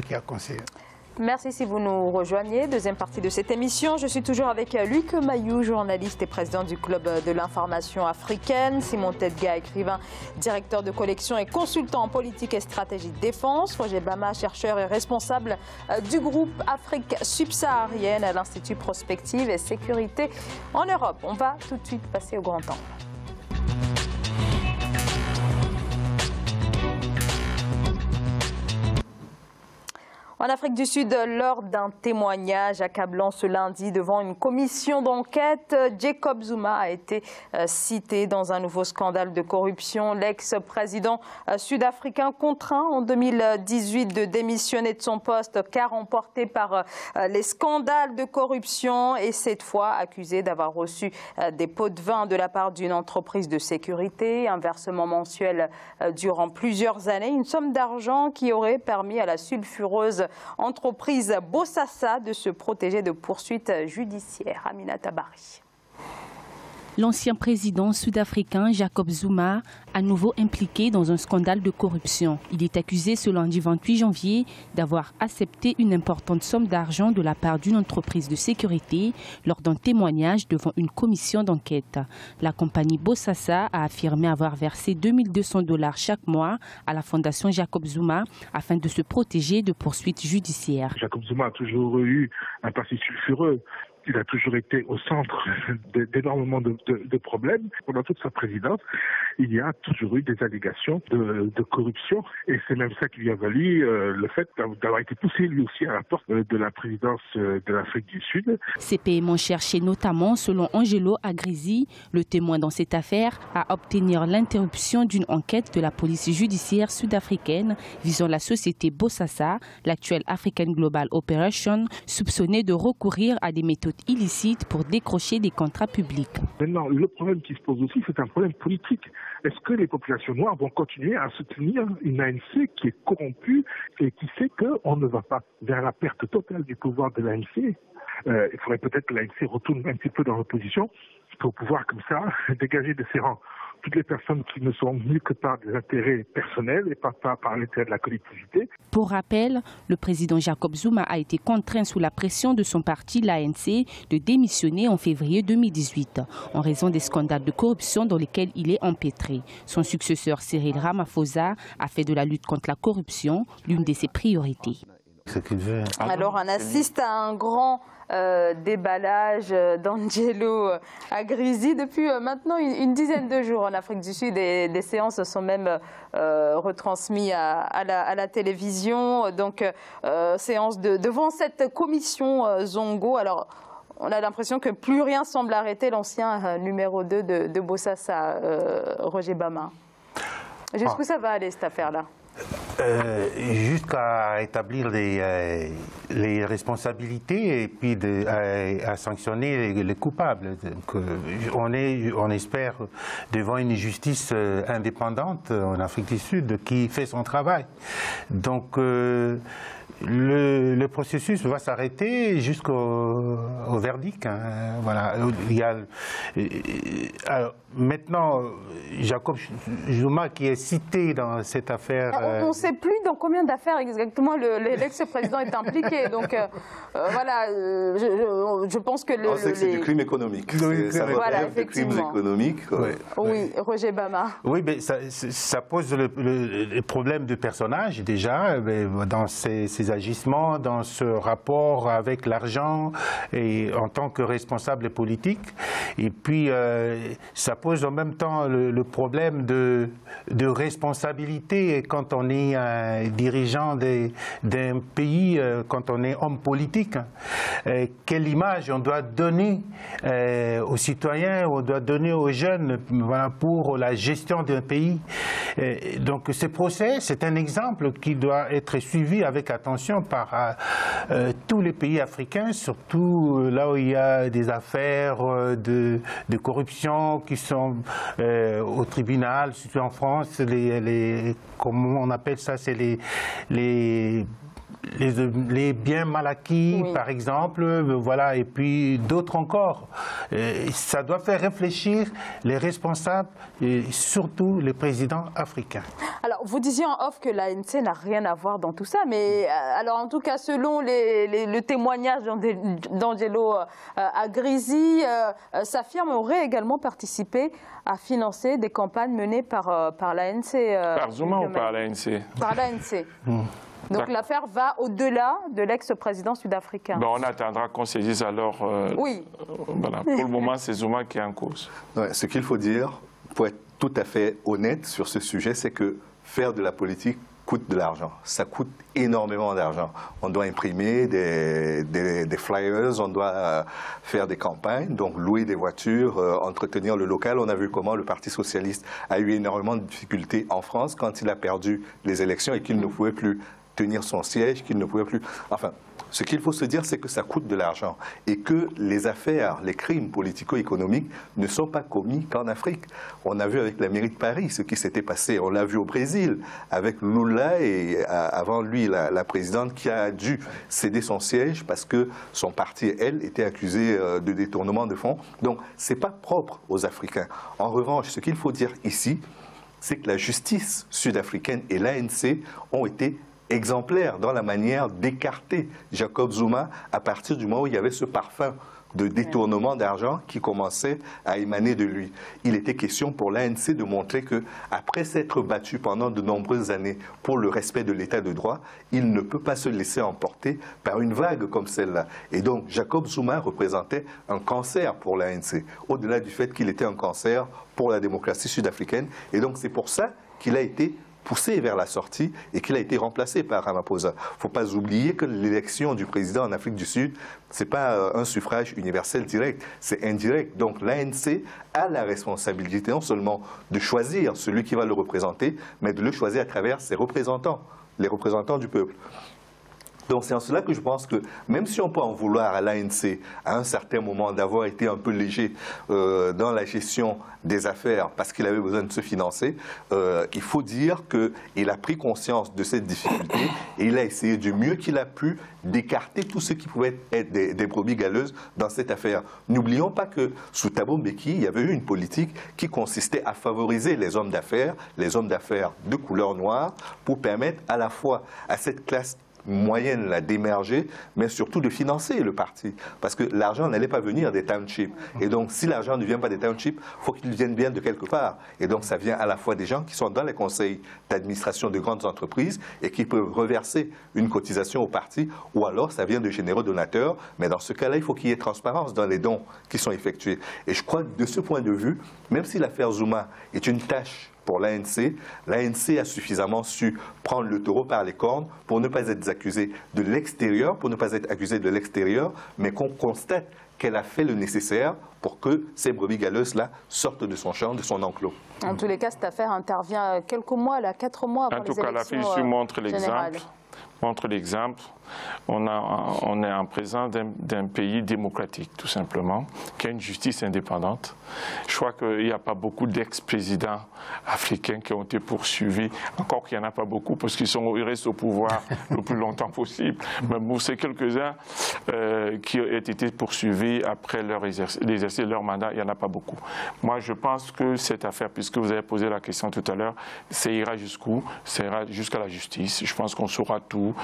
qui a conseillé. Merci si vous nous rejoignez. Deuxième partie de cette émission. Je suis toujours avec Luc Mayou, journaliste et président du Club de l'information africaine. Simon Tedga, écrivain, directeur de collection et consultant en politique et stratégie de défense. Roger Bama, chercheur et responsable du groupe Afrique subsaharienne à l'Institut Prospective et Sécurité en Europe. On va tout de suite passer au grand temps. En Afrique du Sud, lors d'un témoignage accablant ce lundi devant une commission d'enquête, Jacob Zuma a été cité dans un nouveau scandale de corruption. L'ex-président sud-africain contraint en 2018 de démissionner de son poste car emporté par les scandales de corruption et cette fois accusé d'avoir reçu des pots de vin de la part d'une entreprise de sécurité, un versement mensuel durant plusieurs années, une somme d'argent qui aurait permis à la sulfureuse entreprise Bosasa de se protéger de poursuites judiciaires. Amina Tabari. L'ancien président sud-africain Jacob Zuma, à nouveau impliqué dans un scandale de corruption. Il est accusé ce lundi 28 janvier d'avoir accepté une importante somme d'argent de la part d'une entreprise de sécurité lors d'un témoignage devant une commission d'enquête. La compagnie Bosasa a affirmé avoir versé 2200 $ chaque mois à la fondation Jacob Zuma afin de se protéger de poursuites judiciaires. Jacob Zuma a toujours eu un passé sulfureux. Il a toujours été au centre d'énormément de problèmes. Pendant toute sa présidence, il y a toujours eu des allégations de corruption. Et c'est même ça qui lui a valu le fait d'avoir été poussé lui aussi à la porte de la présidence de l'Afrique du Sud. Ces paiements cherchés notamment, selon Angelo Agrisi, le témoin dans cette affaire, à obtenir l'interruption d'une enquête de la police judiciaire sud-africaine visant la société Bosasa, l'actuelle African Global Operation, soupçonnée de recourir à des méthodes illicites pour décrocher des contrats publics. Maintenant, le problème qui se pose aussi, c'est un problème politique. Est-ce que les populations noires vont continuer à soutenir une ANC qui est corrompue et qui sait qu'on ne va pas vers la perte totale du pouvoir de l'ANC? Il faudrait peut-être que l'ANC retourne un petit peu dans l'opposition pour pouvoir comme ça dégager de ses rangs toutes les personnes qui ne sont venues que par des intérêts personnels et pas par l'intérêt de la collectivité. Pour rappel, le président Jacob Zuma a été contraint sous la pression de son parti, l'ANC, de démissionner en février 2018 en raison des scandales de corruption dans lesquels il est empêtré. Son successeur Cyril Ramaphosa a fait de la lutte contre la corruption l'une de ses priorités. Alors on assiste à un grand déballage d'Angelo Agrisi depuis maintenant une dizaine de jours en Afrique du Sud et des séances sont même retransmises à la télévision. Donc séance devant cette commission Zongo. Alors on a l'impression que plus rien semble arrêter l'ancien numéro 2 de Bosasa, Roger Bama. Jusqu'où ça va aller cette affaire-là? Jusqu'à établir les responsabilités et puis à sanctionner les coupables. Donc, on espère devant une justice indépendante en Afrique du Sud qui fait son travail. Donc le processus va s'arrêter jusqu'au verdict. Hein. Voilà. Alors, maintenant, Jacob Zuma qui est cité dans cette affaire. On ne sait plus dans combien d'affaires exactement l'ex-président est impliqué. Donc voilà, je pense que on sait que c'est du crime économique. Voilà, Du crime effectivement. économique. Oui, Roger Bama. Oui, mais ça pose le problème de personnage déjà dans ces agissements, dans ce rapport avec l'argent et en tant que responsable politique. Et puis ça pose en même temps le problème de responsabilité quand on est un dirigeant d'un pays, quand on est homme politique. Quelle image on doit donner aux citoyens, on doit donner aux jeunes pour la gestion d'un pays. Donc ce procès, c'est un exemple qui doit être suivi avec attention par tous les pays africains, surtout là où il y a des affaires de corruption qui sont au tribunal, surtout en France, comment on appelle ça, c'est les les biens mal acquis, oui, par exemple, voilà, et puis d'autres encore. Ça doit faire réfléchir les responsables, et surtout les présidents africains. Alors, vous disiez en off que l'ANC n'a rien à voir dans tout ça, mais alors en tout cas, selon le témoignage d'Angelo Agrisi, sa firme aurait également participé à financer des campagnes menées par l'ANC. Par Zuma ou par l'ANC? Par l'ANC. Donc l'affaire va au-delà de l'ex-président sud-africain. On attendra qu'on saisisse alors. Oui. Voilà. Pour le moment, c'est Zuma qui est en cause. Ouais, ce qu'il faut dire, pour être tout à fait honnête sur ce sujet, c'est que faire de la politique coûte de l'argent. Ça coûte énormément d'argent. On doit imprimer des flyers, on doit faire des campagnes, donc louer des voitures, entretenir le local. On a vu comment le Parti socialiste a eu énormément de difficultés en France quand il a perdu les élections et qu'il ne pouvait plus tenir son siège, qu'il ne pouvait plus... Enfin, ce qu'il faut se dire, c'est que ça coûte de l'argent et que les affaires, les crimes politico-économiques ne sont pas commis qu'en Afrique. On a vu avec la mairie de Paris ce qui s'était passé. On l'a vu au Brésil avec Lula et avant lui la présidente qui a dû céder son siège parce que son parti, elle, était accusé de détournement de fonds. Donc, ce n'est pas propre aux Africains. En revanche, ce qu'il faut dire ici, c'est que la justice sud-africaine et l'ANC ont été exemplaire dans la manière d'écarter Jacob Zuma à partir du moment où il y avait ce parfum de détournement d'argent qui commençait à émaner de lui. Il était question pour l'ANC de montrer qu'après s'être battu pendant de nombreuses années pour le respect de l'état de droit, il ne peut pas se laisser emporter par une vague comme celle-là. Et donc Jacob Zuma représentait un cancer pour l'ANC, au-delà du fait qu'il était un cancer pour la démocratie sud-africaine. Et donc c'est pour ça qu'il a été poussé vers la sortie et qu'il a été remplacé par Ramaphosa. Il ne faut pas oublier que l'élection du président en Afrique du Sud, ce n'est pas un suffrage universel direct, c'est indirect. Donc l'ANC a la responsabilité non seulement de choisir celui qui va le représenter, mais de le choisir à travers ses représentants, les représentants du peuple. Donc c'est en cela que je pense que même si on peut en vouloir à l'ANC à un certain moment d'avoir été un peu léger dans la gestion des affaires parce qu'il avait besoin de se financer, il faut dire qu'il a pris conscience de cette difficulté et il a essayé du mieux qu'il a pu d'écarter tout ce qui pouvait être des brebis galeuses dans cette affaire. N'oublions pas que sous Thabo Mbeki, il y avait eu une politique qui consistait à favoriser les hommes d'affaires de couleur noire pour permettre à la fois à cette classe moyenne là d'émerger, mais surtout de financer le parti. Parce que l'argent n'allait pas venir des townships. Et donc, si l'argent ne vient pas des townships, il faut qu'il vienne bien de quelque part. Et donc, ça vient à la fois des gens qui sont dans les conseils d'administration de grandes entreprises et qui peuvent reverser une cotisation au parti, ou alors ça vient de généreux donateurs. Mais dans ce cas-là, il faut qu'il y ait transparence dans les dons qui sont effectués. Et je crois que de ce point de vue, même si l'affaire Zuma est une tâche pour l'ANC, l'ANC a suffisamment su prendre le taureau par les cornes pour ne pas être accusée de l'extérieur, mais qu'on constate qu'elle a fait le nécessaire pour que ces brebis galeuses-là sortent de son champ, de son enclos. En tous les cas, cette affaire intervient quelques mois, 4 mois avant les élections générales. En tout cas, la fiche montre l'exemple. On est en présence d'un pays démocratique, tout simplement, qui a une justice indépendante. Je crois qu'il n'y a pas beaucoup d'ex-présidents africains qui ont été poursuivis. Encore qu'il n'y en a pas beaucoup, parce qu'ils restent au pouvoir le plus longtemps possible. Mais bon, c'est quelques-uns qui ont été poursuivis après l'exercice de leur mandat. Il n'y en a pas beaucoup. Moi, je pense que cette affaire, puisque vous avez posé la question tout à l'heure, ça ira jusqu'où? Ça ira jusqu'à la justice. Je pense qu'on saura tout.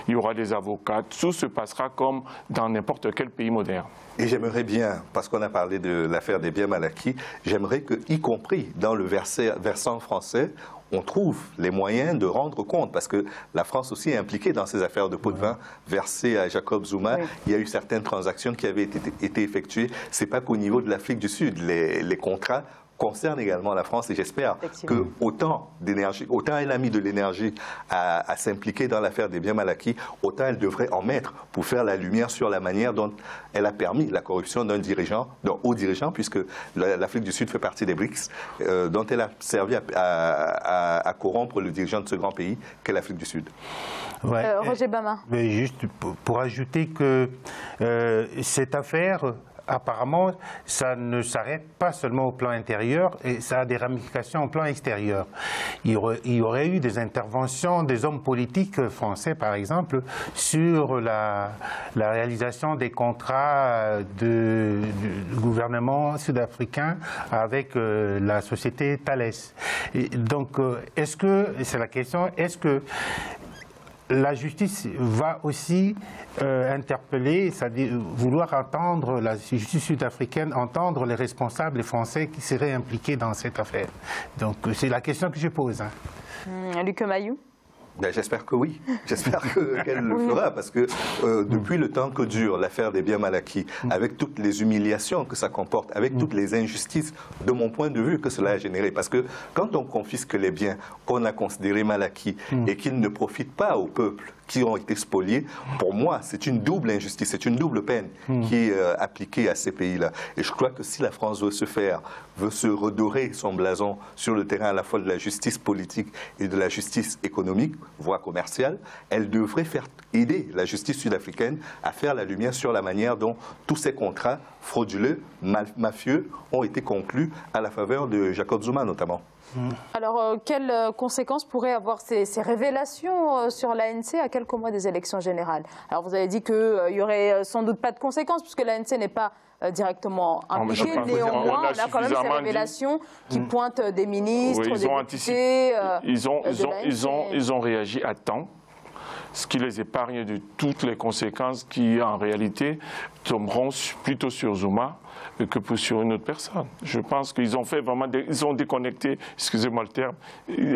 Il y aura des avocats, tout se passera comme dans n'importe quel pays moderne. Et j'aimerais bien, parce qu'on a parlé de l'affaire des biens mal acquis, j'aimerais que, y compris dans le versant français, on trouve les moyens de rendre compte, parce que la France aussi est impliquée dans ces affaires de pots de vin versés à Jacob Zuma. Oui. Il y a eu certaines transactions qui avaient été effectuées. Ce n'est pas qu'au niveau de l'Afrique du Sud, les contrats concerne également la France et j'espère que autant elle a mis de l'énergie à s'impliquer dans l'affaire des biens mal acquis, autant elle devrait en mettre pour faire la lumière sur la manière dont elle a permis la corruption d'un haut dirigeant, puisque l'Afrique du Sud fait partie des BRICS, dont elle a servi à corrompre le dirigeant de ce grand pays qu'est l'Afrique du Sud. Ouais. Roger Bama. Mais juste pour ajouter que cette affaire apparemment, ça ne s'arrête pas seulement au plan intérieur, et ça a des ramifications au plan extérieur. Il y aurait eu des interventions des hommes politiques français, par exemple, sur la réalisation des contrats du gouvernement sud-africain avec la société Thales. Et donc, c'est la question, est-ce que la justice va aussi interpeller, c'est-à-dire vouloir entendre, la justice sud-africaine, entendre les responsables français qui seraient impliqués dans cette affaire. Donc c'est la question que je pose. Luc Mayou. Ben, j'espère que oui. J'espère qu'elle le fera parce que depuis le temps que dure l'affaire des biens mal acquis, avec toutes les humiliations que ça comporte, avec toutes les injustices, de mon point de vue, que cela a généré. Parce que quand on confisque les biens qu'on a considérés mal acquis et qu'ils ne profitent pas au peuple qui ont été spoliés, pour moi, c'est une double injustice, c'est une double peine qui est appliquée à ces pays-là. Et je crois que si la France veut se redorer son blason sur le terrain à la fois de la justice politique et de la justice économique, voire commerciale, elle devrait aider la justice sud-africaine à faire la lumière sur la manière dont tous ces contrats frauduleux, mafieux, ont été conclus à la faveur de Jacob Zuma notamment. Alors, quelles conséquences pourraient avoir ces révélations sur l'ANC à quelques mois des élections générales? Alors, vous avez dit qu'il n'y aurait sans doute pas de conséquences, puisque l'ANC n'est pas directement impliquée. Néanmoins, on a quand même ces révélations qui pointent des ministres, des députés. Ils ont réagi à temps, ce qui les épargne de toutes les conséquences qui, en réalité, tomberont plutôt sur Zuma que sur une autre personne. Je pense qu'ils ont fait vraiment, ils ont déconnecté, excusez-moi le terme,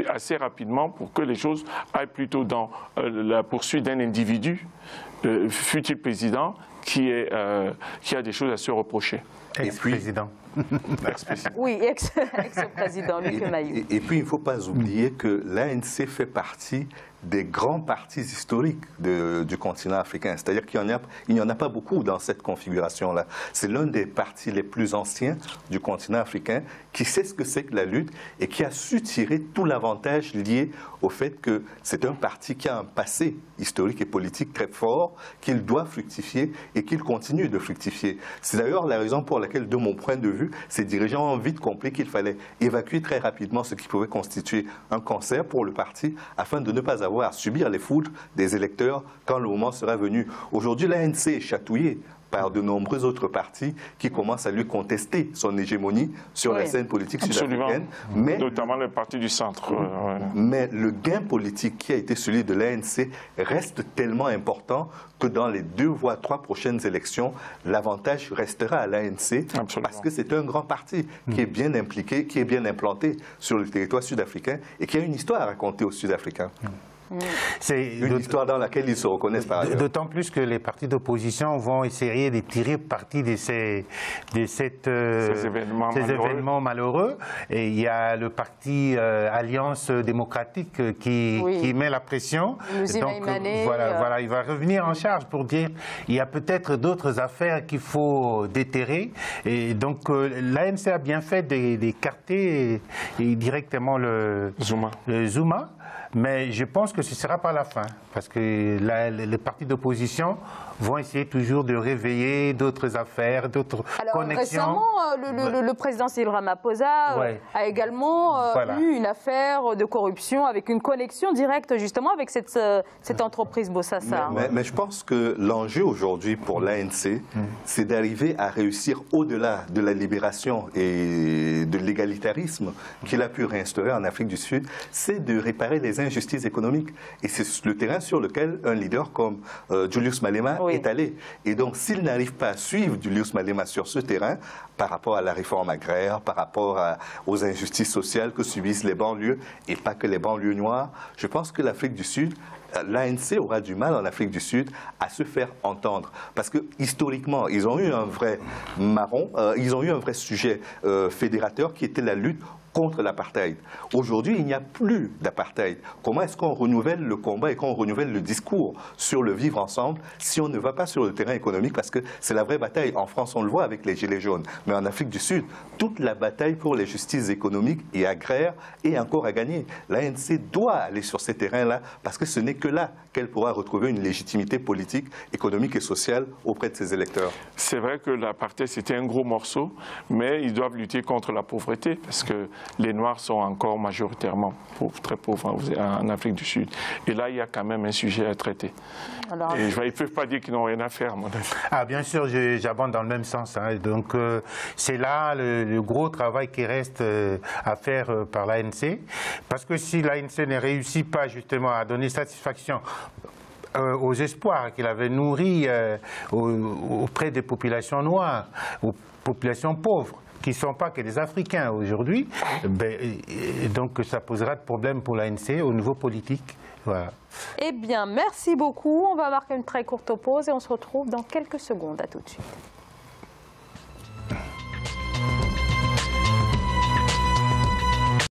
assez rapidement pour que les choses aillent plutôt dans la poursuite d'un individu, futur président, qui a des choses à se reprocher. Ex-président. Oui, ex-président, Luc Mayou. Et puis, il ne faut pas oublier que l'ANC fait partie des grands partis historiques du continent africain. C'est-à-dire qu'il n'y en a pas beaucoup dans cette configuration-là. C'est l'un des partis les plus anciens du continent africain qui sait ce que c'est que la lutte et qui a su tirer tout l'avantage lié au fait que c'est un parti qui a un passé historique et politique très fort, qu'il doit fructifier et qu'il continue de fructifier. C'est d'ailleurs la raison pour laquelle, de mon point de vue, ces dirigeants ont vite compris qu'il fallait évacuer très rapidement ce qui pouvait constituer un cancer pour le parti afin de ne pas avoir à subir les foudres des électeurs quand le moment sera venu. Aujourd'hui, l'ANC est chatouillée par de nombreux autres partis qui commencent à lui contester son hégémonie sur la scène politique sud-africaine. Notamment le parti du centre. Mais le gain politique qui a été celui de l'ANC reste tellement important que dans les 2 voire 3 prochaines élections, l'avantage restera à l'ANC parce que c'est un grand parti qui est bien impliqué, qui est bien implanté sur le territoire sud-africain et qui a une histoire à raconter aux Sud-Africains. C'est une histoire dans laquelle ils se reconnaissent par ailleurs. D'autant plus que les partis d'opposition vont essayer de tirer parti de ces événements malheureux. Et il y a le parti Alliance démocratique qui met la pression. Donc voilà, il va revenir en charge pour dire il y a peut-être d'autres affaires qu'il faut déterrer. Et donc l'ANC a bien fait d'écarter directement le Zuma. Mais je pense que ce ne sera pas la fin, parce que les partis d'opposition vont essayer toujours de réveiller d'autres affaires, d'autres connexions. Récemment, le président Cyril Ramaphosa a également eu une affaire de corruption avec une connexion directe justement avec cette entreprise Bosasa. Mais je pense que l'enjeu aujourd'hui pour l'ANC, c'est d'arriver à réussir au-delà de la libération et de l'égalitarisme qu'il a pu réinstaurer en Afrique du Sud, c'est de réparer les injustices économiques. Et c'est le terrain sur lequel un leader comme Julius Malema est allé. Et donc, s'il n'arrive pas à suivre Julius Malema sur ce terrain, par rapport à la réforme agraire, par rapport aux injustices sociales que subissent les banlieues, et pas que les banlieues noires, je pense que l'Afrique du Sud, l'ANC aura du mal en Afrique du Sud à se faire entendre. Parce que historiquement, ils ont eu un vrai marron, ils ont eu un vrai sujet fédérateur qui était la lutte contre l'apartheid. Aujourd'hui, il n'y a plus d'apartheid. Comment est-ce qu'on renouvelle le combat et qu'on renouvelle le discours sur le vivre ensemble si on ne va pas sur le terrain économique? Parce que c'est la vraie bataille. En France, on le voit avec les Gilets jaunes. Mais en Afrique du Sud, toute la bataille pour les justices économiques et agraires est encore à gagner. L'ANC doit aller sur ces terrains-là parce que ce n'est que là qu'elle pourra retrouver une légitimité politique, économique et sociale auprès de ses électeurs. C'est vrai que l'apartheid, c'était un gros morceau, mais ils doivent lutter contre la pauvreté parce que les Noirs sont encore majoritairement pauvres, très pauvres en Afrique du Sud. Et là, il y a quand même un sujet à traiter. Alors, et ils ne peuvent pas dire qu'ils n'ont rien à faire, à mon avis. Ah, bien sûr, j'abonde dans le même sens. Hein. Donc, c'est là le gros travail qui reste à faire par l'ANC. Parce que si l'ANC ne réussit pas justement à donner satisfaction aux espoirs qu'il avait nourris auprès des populations noires, aux populations pauvres, qui ne sont pas que des Africains aujourd'hui, donc ça posera de problèmes pour l'ANC au niveau politique. Voilà. Eh bien, merci beaucoup. On va marquer une très courte pause et on se retrouve dans quelques secondes. À tout de suite.